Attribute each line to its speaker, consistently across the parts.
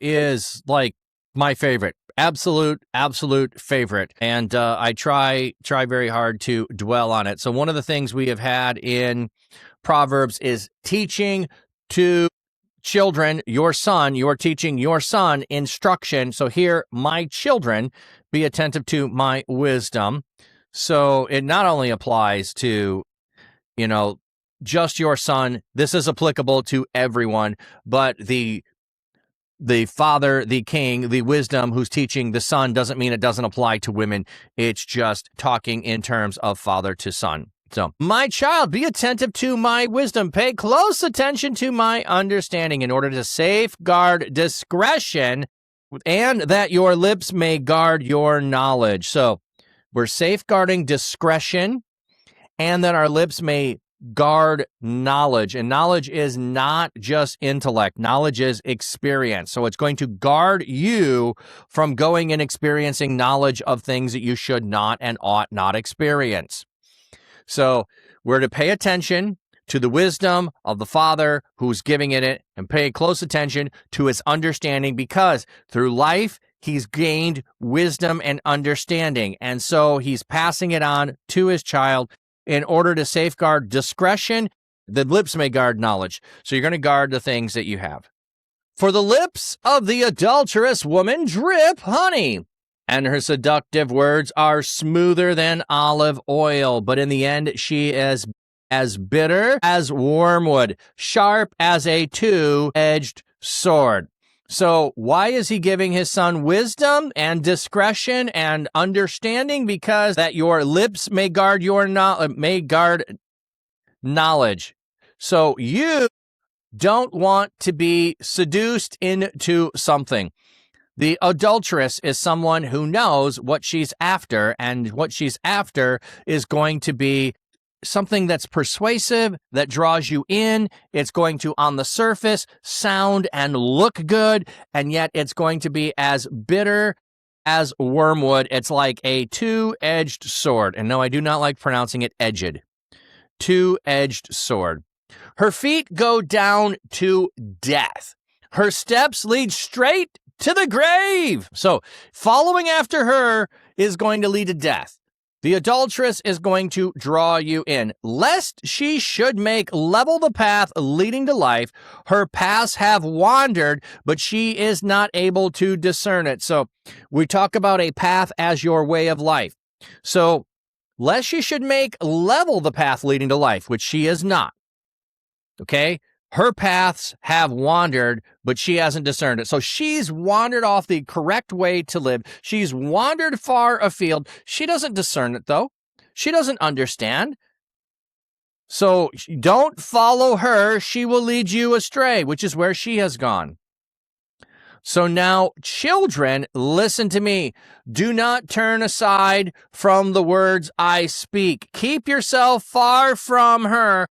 Speaker 1: is like my favorite. Absolute favorite. And I try very hard to dwell on it. So one of the things we have had in Proverbs is teaching to children, your son, you are teaching your son instruction. So here, my children, be attentive to my wisdom. So it not only applies to, just your son, this is applicable to everyone, but the father, the king, the wisdom who's teaching the son doesn't mean it doesn't apply to women. It's just talking in terms of father to son. So, my child, be attentive to my wisdom. Pay close attention to my understanding in order to safeguard discretion and that your lips may guard your knowledge. So, we're safeguarding discretion and that our lips may guard knowledge. And knowledge is not just intellect. Knowledge is experience. So it's going to guard you from going and experiencing knowledge of things that you should not and ought not experience. So we're to pay attention to the wisdom of the Father who's giving it and pay close attention to his understanding, because through life, he's gained wisdom and understanding. And so he's passing it on to his child in order to safeguard discretion. The lips may guard knowledge. So you're going to guard the things that you have. For the lips of the adulterous woman drip honey, and her seductive words are smoother than olive oil. But in the end, she is as bitter as wormwood, sharp as a two-edged sword. So why is he giving his son wisdom and discretion and understanding? Because that your lips may guard knowledge. So you don't want to be seduced into something. The adulteress is someone who knows what she's after, and what she's after is going to be something that's persuasive, that draws you in. It's going to, on the surface, sound and look good, and yet it's going to be as bitter as wormwood. It's like a two-edged sword. And no, I do not like pronouncing it edged. Two-edged sword. Her feet go down to death. Her steps lead straight to the grave. So following after her is going to lead to death. The adulteress is going to draw you in, lest she should make level the path leading to life. Her paths have wandered, but she is not able to discern it. So we talk about a path as your way of life. So lest she should make level the path leading to life, which she is not. Okay? Her paths have wandered, but she hasn't discerned it. So she's wandered off the correct way to live. She's wandered far afield. She doesn't discern it, though. She doesn't understand. So don't follow her. She will lead you astray, which is where she has gone. So now, children, listen to me. Do not turn aside from the words I speak. Keep yourself far from her.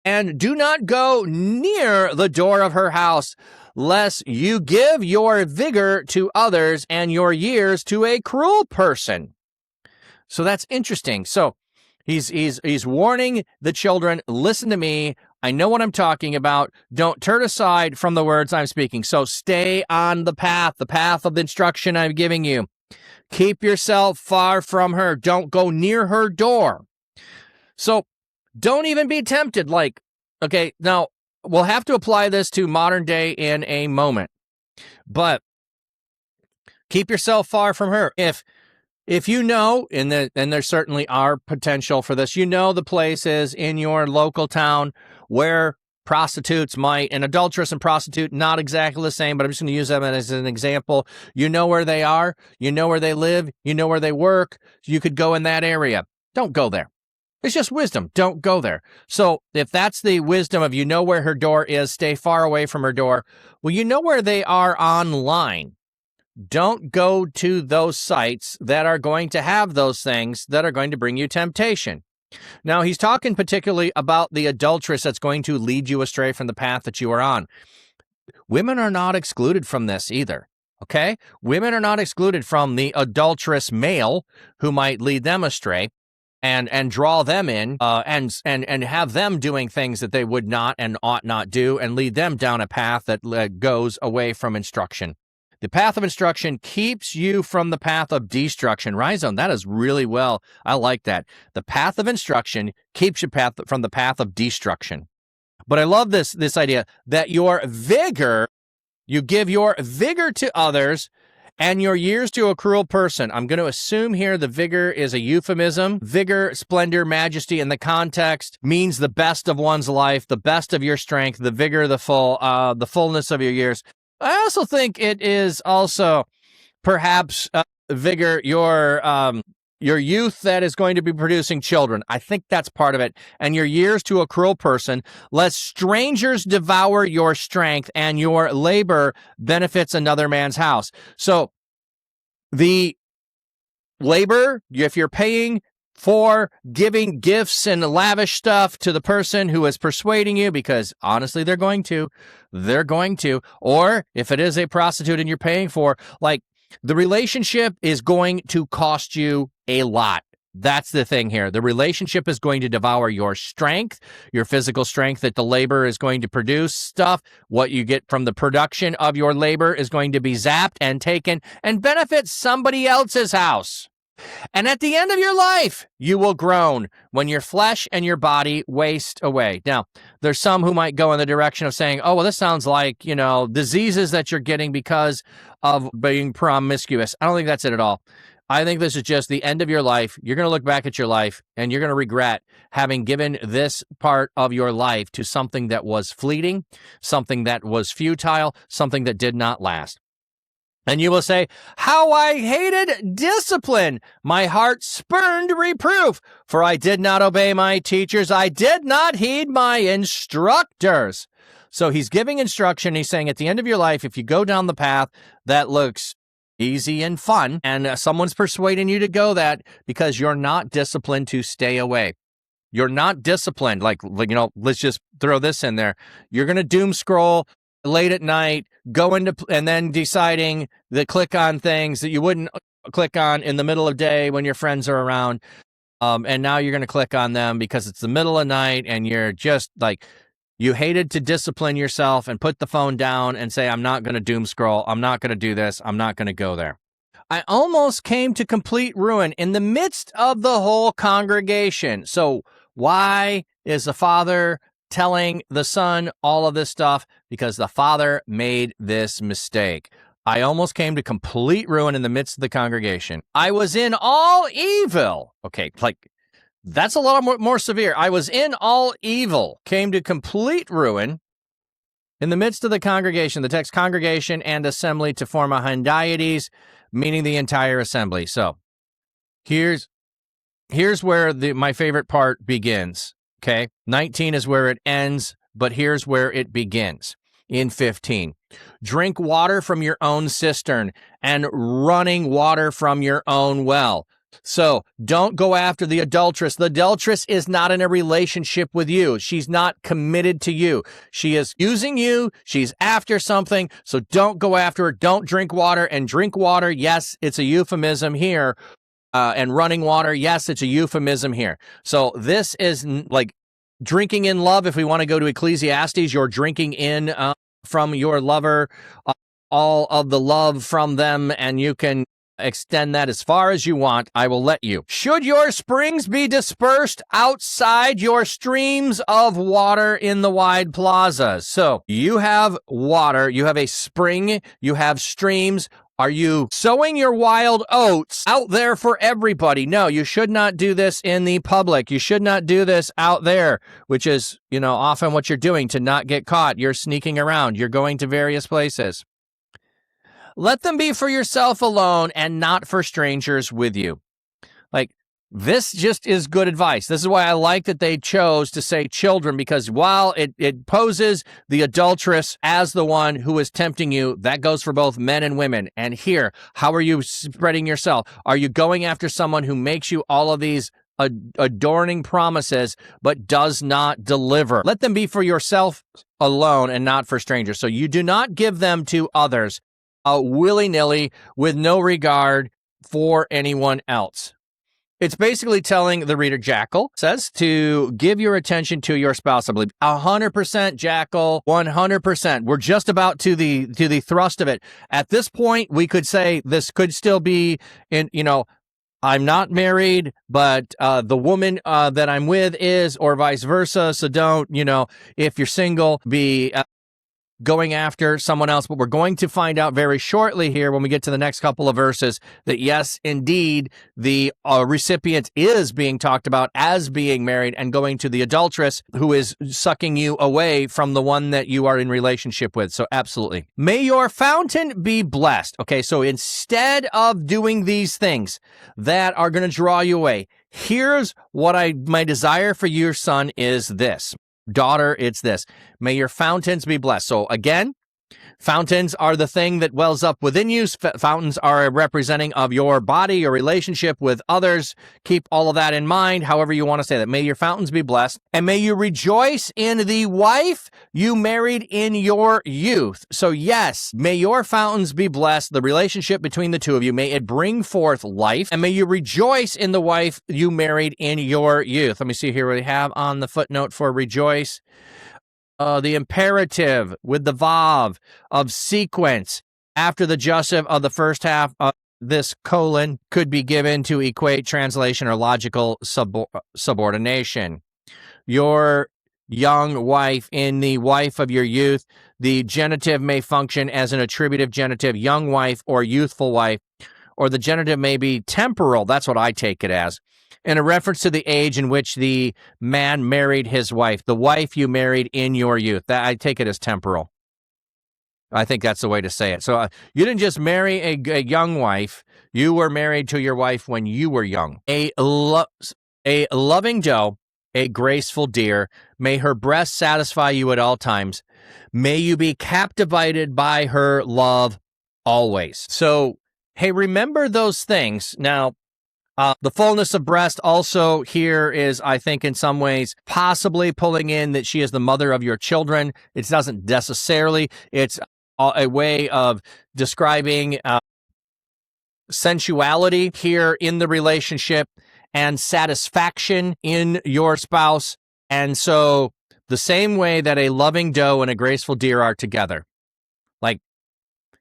Speaker 1: And do not go near the door of her house, lest you give your vigor to others and your years to a cruel person. So that's interesting. So he's warning the children, listen to me. I know what I'm talking about. Don't turn aside from the words I'm speaking. So stay on the path of instruction I'm giving you. Keep yourself far from her. Don't go near her door. So don't even be tempted. Okay, now we'll have to apply this to modern day in a moment, but keep yourself far from her. If you know, and there certainly are potential for this, the places in your local town where prostitutes might, and adulteress and prostitute, not exactly the same, but I'm just going to use them as an example. You know where they are, you know where they live, you know where they work, you could go in that area. Don't go there. It's just wisdom. Don't go there. So if that's the wisdom of where her door is, stay far away from her door. Well, you know where they are online. Don't go to those sites that are going to have those things that are going to bring you temptation. Now, he's talking particularly about the adulteress that's going to lead you astray from the path that you are on. Women are not excluded from this either. Okay? Women are not excluded from the adulterous male who might lead them astray. And draw them in, and have them doing things that they would not and ought not do, and lead them down a path that goes away from instruction. The path of instruction keeps you from the path of destruction. Rhizome, that is really well. I like that. The path of instruction keeps you from the path of destruction. But I love this idea that your vigor, you give your vigor to others and your years to a cruel person. I'm going to assume here the vigor is a euphemism. Vigor, splendor, majesty in the context means the best of one's life, the best of your strength, the vigor, the fullness of your years. I also think it is also perhaps vigor, your youth that is going to be producing children. I think that's part of it. And your years to a cruel person, lest strangers devour your strength and your labor benefits another man's house. So the labor, if you're paying for giving gifts and lavish stuff to the person who is persuading you, because honestly, they're going to, or if it is a prostitute and you're paying for, like, the relationship is going to cost you a lot. That's the thing here. The relationship is going to devour your strength, your physical strength that the labor is going to produce stuff. What you get from the production of your labor is going to be zapped and taken and benefit somebody else's house. And at the end of your life, you will groan when your flesh and your body waste away. Now, there's some who might go in the direction of saying, oh, well, this sounds like, diseases that you're getting because of being promiscuous. I don't think that's it at all. I think this is just the end of your life. You're going to look back at your life and you're going to regret having given this part of your life to something that was fleeting, something that was futile, something that did not last. And you will say, how I hated discipline. My heart spurned reproof, for I did not obey my teachers. I did not heed my instructors. So he's giving instruction. He's saying at the end of your life, if you go down the path that looks easy and fun, and someone's persuading you to go that because you're not disciplined to stay away. You're not disciplined. Let's just throw this in there. You're going to doom scroll late at night, and then deciding to click on things that you wouldn't click on in the middle of day when your friends are around. And now you're going to click on them because it's the middle of night and you're just like, you hated to discipline yourself and put the phone down and say, I'm not going to doom scroll. I'm not going to do this. I'm not going to go there. I almost came to complete ruin in the midst of the whole congregation. So why is the father telling the son all of this stuff? Because the father made this mistake. I almost came to complete ruin in the midst of the congregation. I was in all evil. Okay, that's a lot more severe. I was in all evil, came to complete ruin in the midst of the congregation. The text congregation and assembly to form a hendiades, meaning the entire assembly. So here's where my favorite part begins. Okay, 19 is where it ends, but here's where it begins in 15. Drink water from your own cistern and running water from your own well. So don't go after the adulteress. The adulteress is not in a relationship with you. She's not committed to you. She is using you. She's after something. So don't go after her. Don't drink water. And drink water, yes, it's a euphemism here. And running water, yes, it's a euphemism here. So this is like drinking in love. If we want to go to Ecclesiastes, you're drinking in from your lover all of the love from them, and you can extend that as far as you want. I will let you. Should your springs be dispersed outside your streams of water in the wide plazas? So you have water, you have a spring, you have streams. Are you sowing your wild oats out there for everybody? No, you should not do this in the public. You should not do this out there, which is, often what you're doing to not get caught. You're sneaking around. You're going to various places. Let them be for yourself alone and not for strangers with you. This just is good advice. This is why I like that they chose to say children, because while it poses the adulteress as the one who is tempting you, that goes for both men and women. And here, how are you spreading yourself? Are you going after someone who makes you all of these adorning promises but does not deliver? Let them be for yourself alone and not for strangers. So you do not give them to others willy-nilly with no regard for anyone else. It's basically telling the reader, Jackal says, to give your attention to your spouse. I believe 100%, Jackal, 100%. We're just about to the thrust of it. At this point, we could say this could still be in, I'm not married, but the woman that I'm with is, or vice versa. So don't, if you're single, be going after someone else. But we're going to find out very shortly here when we get to the next couple of verses that yes, indeed, the recipient is being talked about as being married and going to the adulteress who is sucking you away from the one that you are in relationship with. So absolutely. May your fountain be blessed. Okay, so instead of doing these things that are going to draw you away, here's what my desire for your son is this. Daughter, it's this. May your fountains be blessed. So again, fountains are the thing that wells up within you. Fountains are a representing of your body, your relationship with others. Keep all of that in mind, however you want to say that. May your fountains be blessed, and may you rejoice in the wife you married in your youth. So yes, may your fountains be blessed, the relationship between the two of you. May it bring forth life, and may you rejoice in the wife you married in your youth. Let me see here what we have on the footnote for rejoice. The imperative with the vav of sequence after the jussive of the first half of this colon could be given to equate translation or logical subordination. Your young wife in the wife of your youth, the genitive may function as an attributive genitive, young wife or youthful wife, or the genitive may be temporal. That's what I take it as. In a reference to the age in which the man married his wife, the wife you married in your youth. That I take it as temporal. I think that's the way to say it. So you didn't just marry a young wife. You were married to your wife when you were young. A loving doe, a graceful deer. May her breast satisfy you at all times. May you be captivated by her love always. So, hey, remember those things. Now, the fullness of breast also here is, I think, in some ways, possibly pulling in that she is the mother of your children. It doesn't necessarily. It's a way of describing sensuality here in the relationship and satisfaction in your spouse. And so the same way that a loving doe and a graceful deer are together, like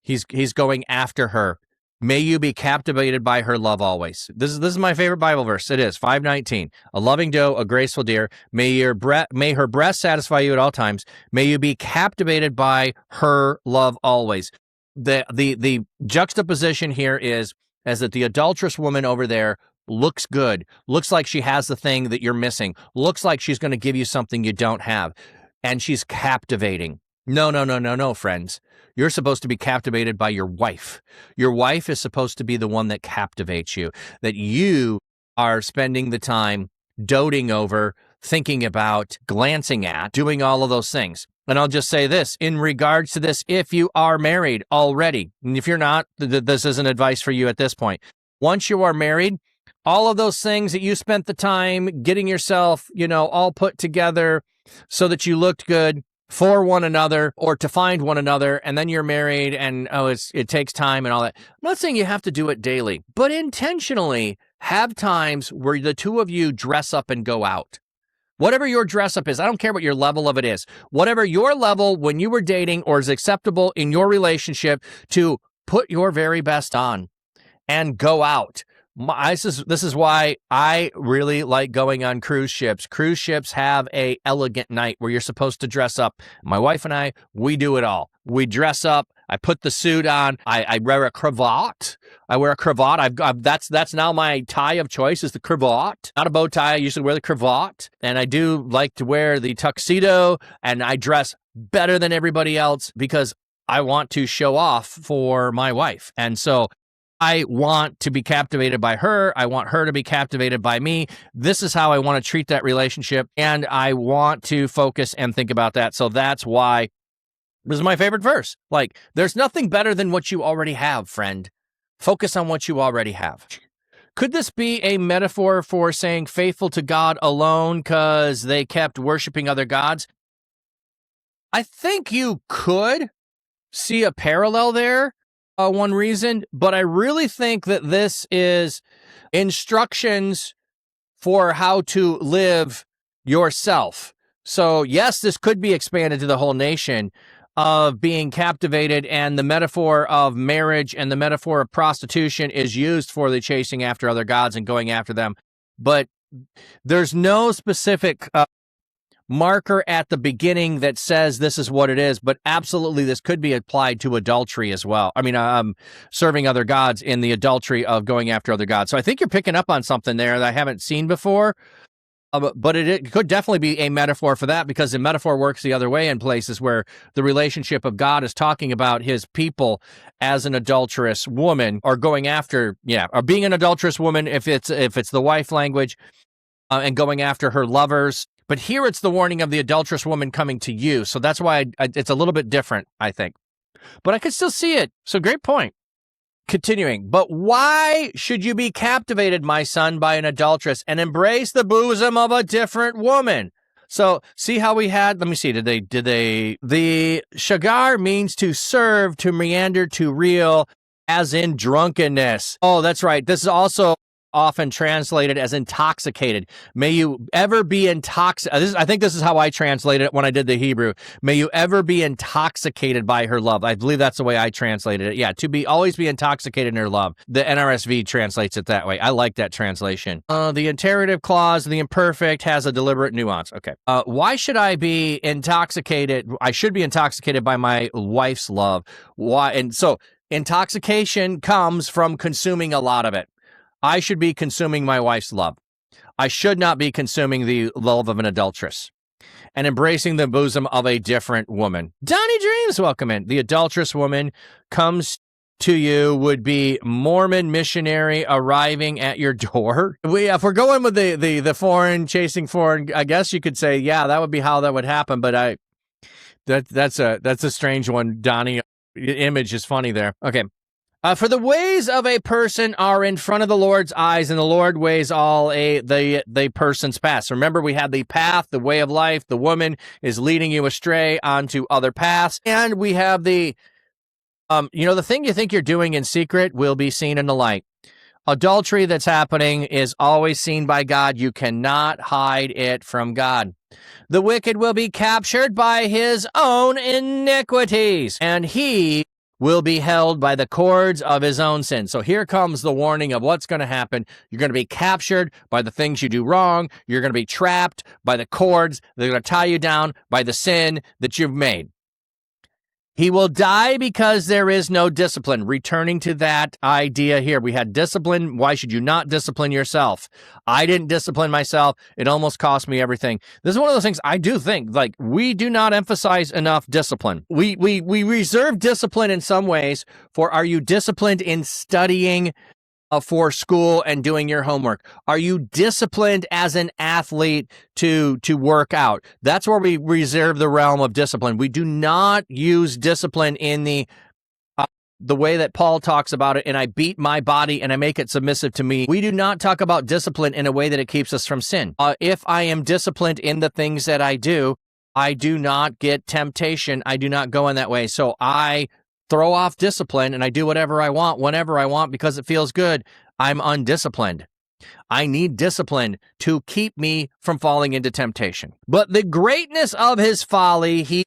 Speaker 1: he's going after her. May you be captivated by her love always. This is my favorite Bible verse. It is 5:19. A loving doe, a graceful deer. May her breast satisfy you at all times. May you be captivated by her love always. The juxtaposition here is that the adulterous woman over there looks good, looks like she has the thing that you're missing, looks like she's going to give you something you don't have, and she's captivating. No, friends. You're supposed to be captivated by your wife. Your wife is supposed to be the one that captivates you, that you are spending the time doting over, thinking about, glancing at, doing all of those things. And I'll just say this, in regards to this, if you are married already, and if you're not, this isn't advice for you at this point. Once you are married, all of those things that you spent the time getting yourself, all put together so that you looked good, for one another or to find one another, and then you're married and it takes time and all that. I'm not saying you have to do it daily, but intentionally have times where the two of you dress up and go out. Whatever your dress up is, I don't care what your level of it is. Whatever your level when you were dating or is acceptable in your relationship, to put your very best on and go out. This is why I really like going on cruise ships. Cruise ships have a elegant night where you're supposed to dress up. My wife and I, we do it all. We dress up. I put the suit on. I wear a cravat. That's now my tie of choice is the cravat. Not a bow tie. I usually wear the cravat. And I do like to wear the tuxedo, and I dress better than everybody else because I want to show off for my wife. And so I want to be captivated by her. I want her to be captivated by me. This is how I want to treat that relationship, and I want to focus and think about that. So that's why this is my favorite verse. Like, there's nothing better than what you already have, friend. Focus on what you already have. Could this be a metaphor for saying faithful to God alone because they kept worshiping other gods? I think you could see a parallel there. one reason, but I really think that this is instructions for how to live yourself. So yes, this could be expanded to the whole nation of being captivated, and the metaphor of marriage and the metaphor of prostitution is used for the chasing after other gods and going after them. But there's no specific marker at the beginning that says this is what it is, but absolutely this could be applied to adultery as well. I mean, serving other gods in the adultery of going after other gods. So I think you're picking up on something there that I haven't seen before, but it could definitely be a metaphor for that, because the metaphor works the other way in places where the relationship of God is talking about his people as an adulterous woman, or going after, or being an adulterous woman if it's the wife language, and going after her lovers. But here it's the warning of the adulterous woman coming to you. So that's why it's a little bit different, I think. But I could still see it. So great point. Continuing. But why should you be captivated, my son, by an adulteress and embrace the bosom of a different woman? So see how we had, let me see, the shagar means to serve, to meander, to reel, as in drunkenness. Oh, that's right. This is also often translated as intoxicated. May you ever be intoxicated. I think this is how I translated it when I did the Hebrew. May you ever be intoxicated by her love. I believe that's the way I translated it. Yeah, always be intoxicated in her love. The NRSV translates it that way. I like that translation. The interrogative clause, the imperfect, has a deliberate nuance. Okay. Why should I be intoxicated? I should be intoxicated by my wife's love. Why? And so intoxication comes from consuming a lot of it. I should be consuming my wife's love. I should not be consuming the love of an adulteress. And embracing the bosom of a different woman. Donnie Dreams, welcome in. The adulterous woman comes to you would be Mormon missionary arriving at your door. If we're going with the foreign, chasing foreign, I guess you could say, yeah, that would be how that would happen. But that's a strange one, Donnie. Image is funny there. Okay. For the ways of a person are in front of the Lord's eyes, and the Lord weighs all the person's paths. Remember, we had the path, the way of life. The woman is leading you astray onto other paths. And we have the thing you think you're doing in secret will be seen in the light. Adultery that's happening is always seen by God. You cannot hide it from God. The wicked will be captured by his own iniquities, and he will be held by the cords of his own sin. So here comes the warning of what's going to happen. You're going to be captured by the things you do wrong. You're going to be trapped by the cords. They're going to tie you down by the sin that you've made. He will die because there is no discipline. Returning to that idea here. We had discipline. Why should you not discipline yourself? I didn't discipline myself. It almost cost me everything. This is one of those things I do think, like, we do not emphasize enough discipline. We reserve discipline in some ways for, are you disciplined in studying for school and doing your homework? Are you disciplined as an athlete to work out? That's where we reserve the realm of discipline. We do not use discipline in the way that Paul talks about it, and I beat my body and I make it submissive to me. We do not talk about discipline in a way that it keeps us from sin. If I am disciplined in the things that I do not get temptation. I do not go in that way. So I throw off discipline and I do whatever I want, whenever I want, because it feels good. I'm undisciplined. I need discipline to keep me from falling into temptation. But the greatness of his folly,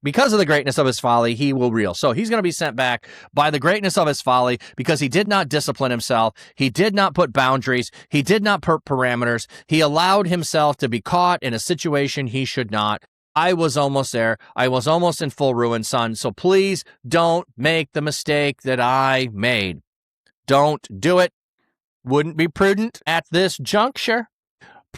Speaker 1: because of the greatness of his folly, he will reel. So he's going to be sent back by the greatness of his folly, because he did not discipline himself. He did not put boundaries. He did not put parameters. He allowed himself to be caught in a situation he should not. I was almost there. I was almost in full ruin, son. So please don't make the mistake that I made. Don't do it. Wouldn't be prudent at this juncture.